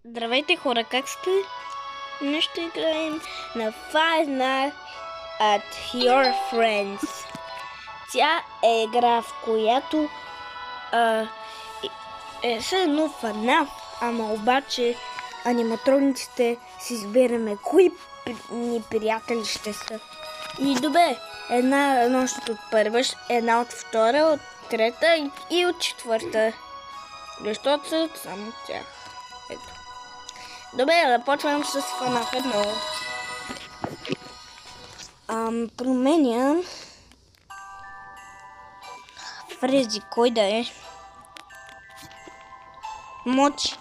Здравейте хора, как сте? Днес ще играем на Five Nights at Your Friends. Тя е игра, в която е все едно FNAF, ама обаче аниматрониците си избираме кои ни приятели ще са. И добре, една нощ от първа, една от втора, от трета и от четвърта. Защото са само тях. Ето. Добре, започвам с FNAF 1. Променям Фрези, кой да е? Мочи.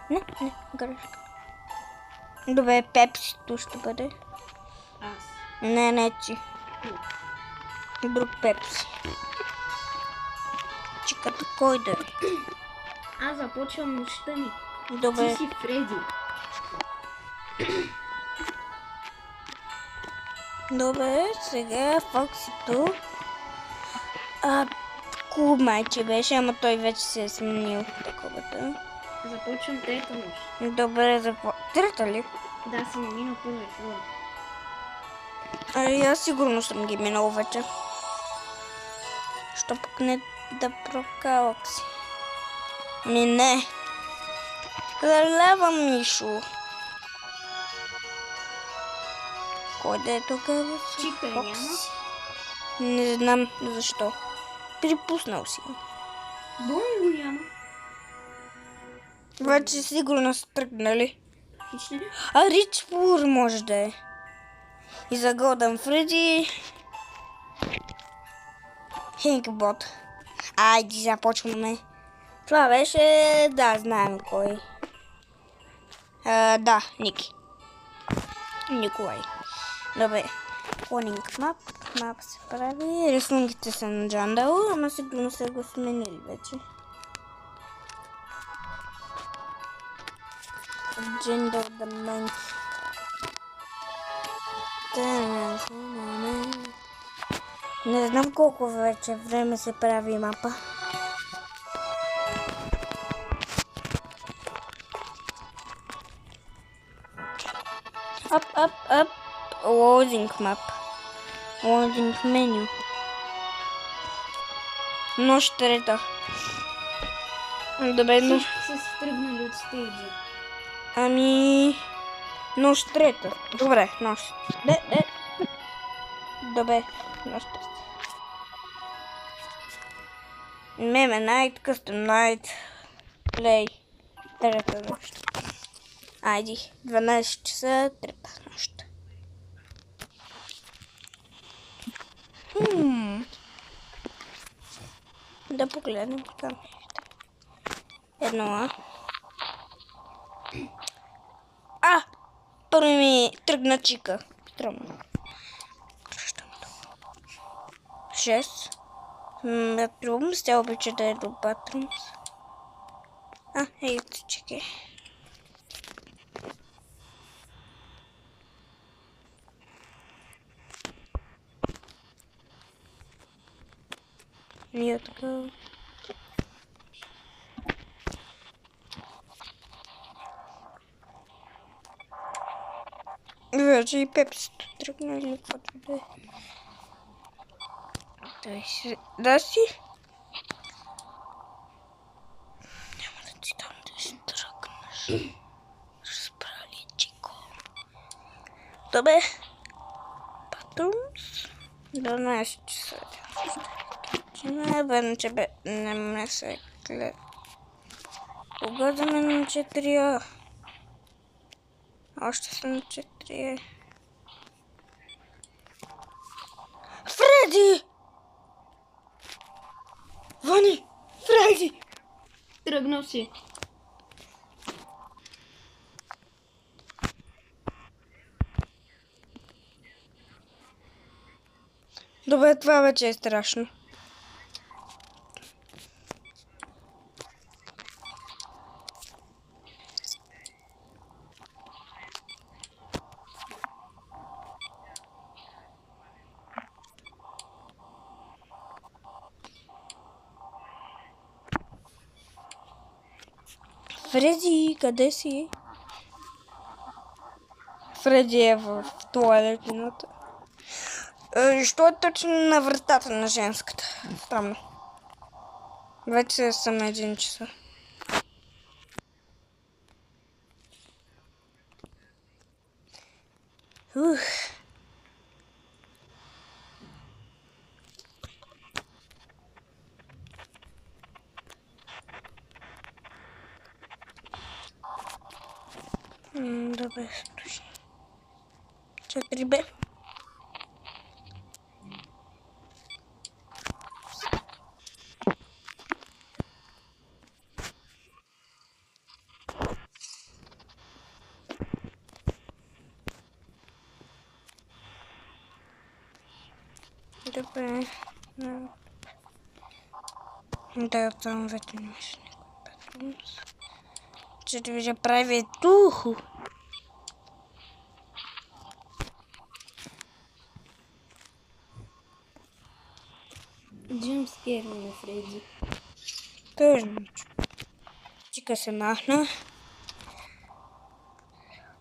Не, грешка. Добре, Пепсито ще бъде. Аз. Не ти. Друг Пепси. Чиката, кой да е? Аз започвам нощта ми. Добре. Ти си Фреди. Добре, сега Фоксито. Кул майче беше, ама той вече се е сменил таковата. Започвам трета нощ. Добре, трета ли? Да, съм минал първи флор. Аз сигурно съм ги минал вече. Що пък не да прокалък си? Не. Королева Мишо. Кой да е тогава? Чика няма. Не знам защо. Припуснал си. Боми го няма. Вече сигурно са тръгнали. Хич ли? Ричпур може да е. И за Голден Фреди. Хинкбот. Айде, започваме. Това беше... Да, знаем кой. Да, Ники. Николай. Добре. Клонинг мап. Мап се прави. Рисунките са на Джандал, ама сигурно са го сменили вече. Джандал да мен. Не знам колко вече време се прави мапа. Up. Loading map. Loading menu. Нощ трета. Добре, но... Са си тръгнали от стейджа. Нощ трета. Добре, нощ. Добре, нощ трета. Meme Night, Custom Night, Play. Трета нощ. Айди, 12 часа, трета нощ. Да погледнем камерите. Едно. Първо ми тръгна чика. Странно. 6. Батрум. Стя обича да е до Батрум. Ето чеке. Ние така. Вече и Пепсито тръгна или каквото да е. Да си. Няма да ти дам да си тръгнеш. Разбрали, чико. Добре. Патрумс. 12 часа. Верно, че не ме се гледа. Кога да ме на 4? Още съм на 4. Фреди! Вани! Фреди! Тръгнал си. Добре, това вече е страшно. Фреди, къде си? Фреди е в туалетната. Що е точно на вратата на женската? Странно. Вече съм 1 часа. Добре, слушай. 4Б. Добре. Да, там вече нямаше никой. Че ти вже прави тухо. Джимскер на Фреди. Тъжно. Чика се махна.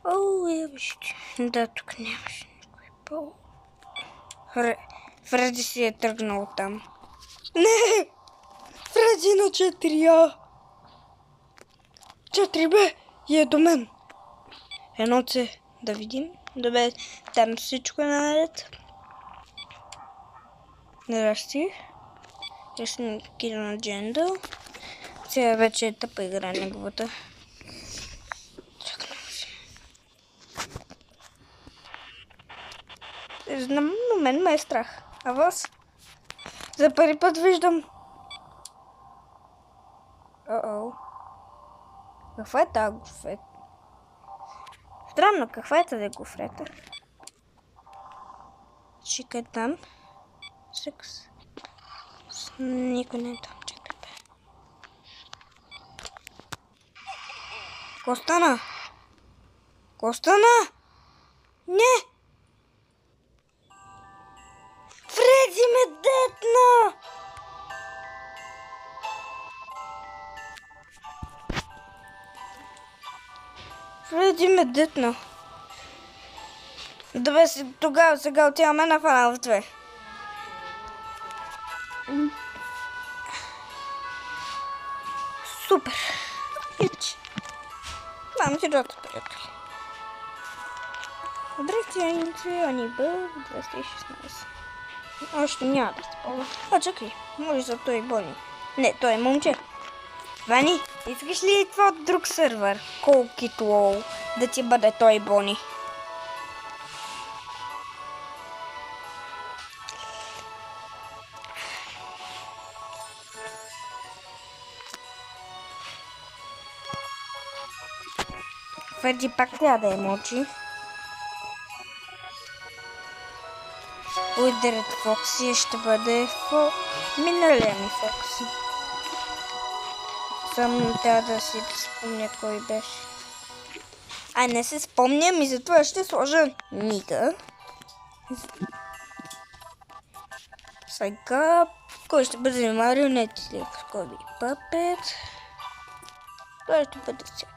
О, ебещи. Да, тук нямаше никой по. Фреди си е тръгнал там. Не! Фреди на 4А! 4Б! И е до мен. 1C. Да видим. Добре, там всичко е наред. Здрасти. Я съм кина Джендъл. Сега вече е тъпа игра неговата. Знам, но мен ме е страх. А вас? За първи път виждам. О-о. Каква е тази гофрета? Странно, каква е тази гофрета? Чика е там. Секс. Никой не е там. Чакай бе. Ко стана? Ко стана? Не! Фреди ме детна! Фреди ме детна. Добре, тогава сега отиваме на Final 2. Супер! Ич! Мам ти дота, приятели. Здрасти, Ани Бъл, 216. Още няма да се ползва. А, чакай, може за той Бони. Не, той е момче. Вани, искаш ли това от друг сървър? Колкит лоу, да ти бъде той Бони. Фреди пак трябва да е мълчи. Уидърът Фокси ще бъде миналия ми Фокси. Само трябва да си спомня кой беше. А не се спомням и затова ще сложа Нига. Сега кой ще бъде марионет или в скоби Пъпет. Кой ще бъде сега?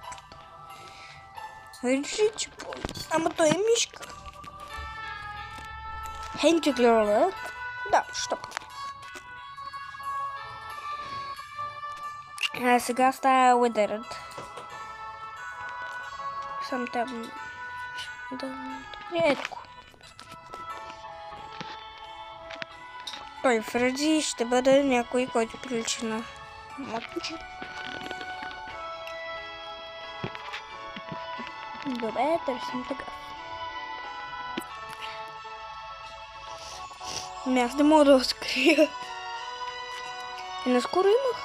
Ричи, ама той е мишка. Хенки гледа. Да, стоп. А сега става Уидърът. Съм там. Да, редко. Той Фреди ще бъде някой, който прилича на моточи. Добре, търсим така. Аз не мога да открия. И наскоро имах.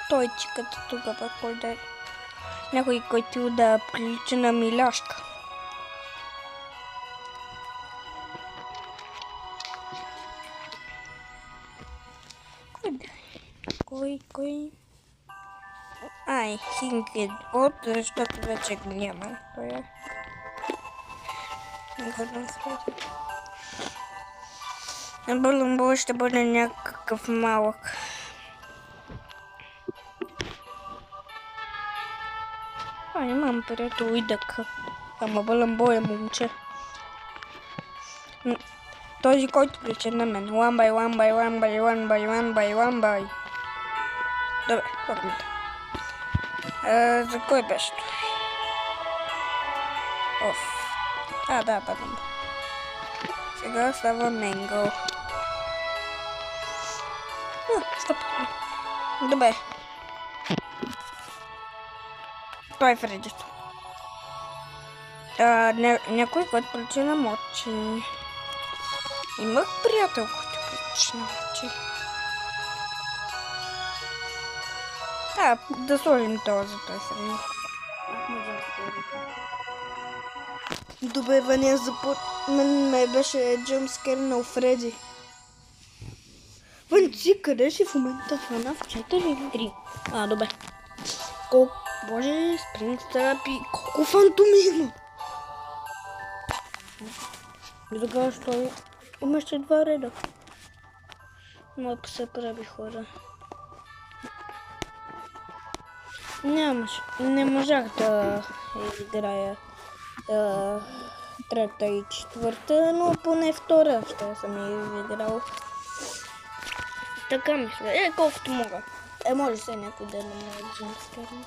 Той чиката тук пък, кой да е. Някой, който да прилича на миляшка. Кой? Ай, Хингед от, защото вече го няма. Той е. Бълъмбол ще бъде някакъв малък. имам приятел Идък. Ама Бълъмбой е момче. Този, който прича на мен. Ламбай. Добре, първата. За кой беше това? Да, Бълъмбой. Сега става Менгъл. Стоп. Добре. Това е Фредито. Някой, който прилича на Мочи. Имах приятел, който прилича на Мочи. Да сложим това за той Фредито. Добре, Ваня, мен ме беше джъмскернал Фреди. Ваня, ти къде си в момента? FNAF 4 или 3? Добре. Боже, Спрингстъръп, колко фантоми има? И тогава що имаше 2 реда. Малко се прави хора. Не можах да играя трета и четвърта, но поне втора ще съм играл. Така мисля. Колкото мога. Може се някой да намери джимскерни.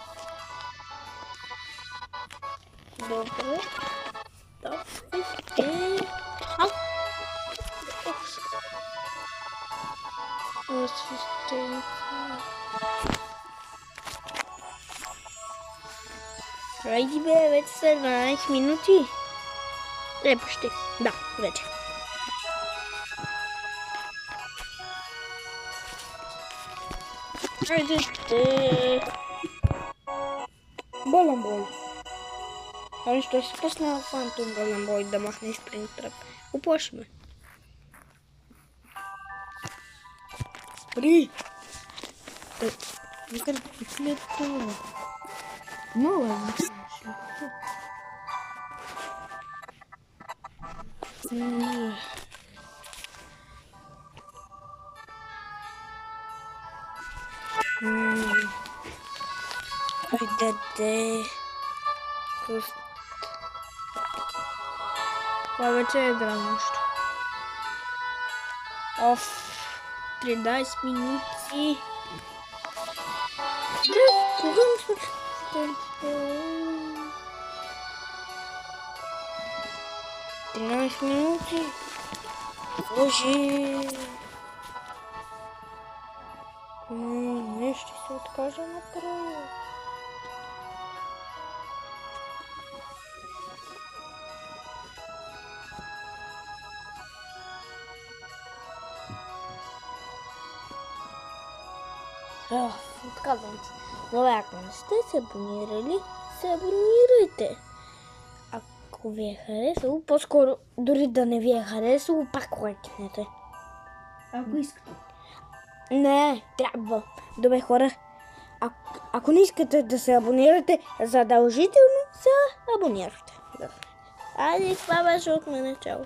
Добре. Айди бе, вече са 12 минути. Почти. Да, вече. Айде. Бълъмбой. Ами ще се пусна фантом Бълъмбой да махне Спрингтръп. Уплаши ме. Спри! Викам след това. Много е. Айде. Това вече е драмащо. 13 минути. Кога ми случва? 13 минути. Боже. Не, ще се откажа накрая. Отказвам се. Но ако не сте се абонирали, се абонирайте. Ако ви е харесало, по-скоро дори да не ви е харесало, пак лайкнете. Ако искате. Не, трябва. Добре, хора. Ако не искате да се абонирате, задължително се абонирате. Айде, това беше от мен. Чао.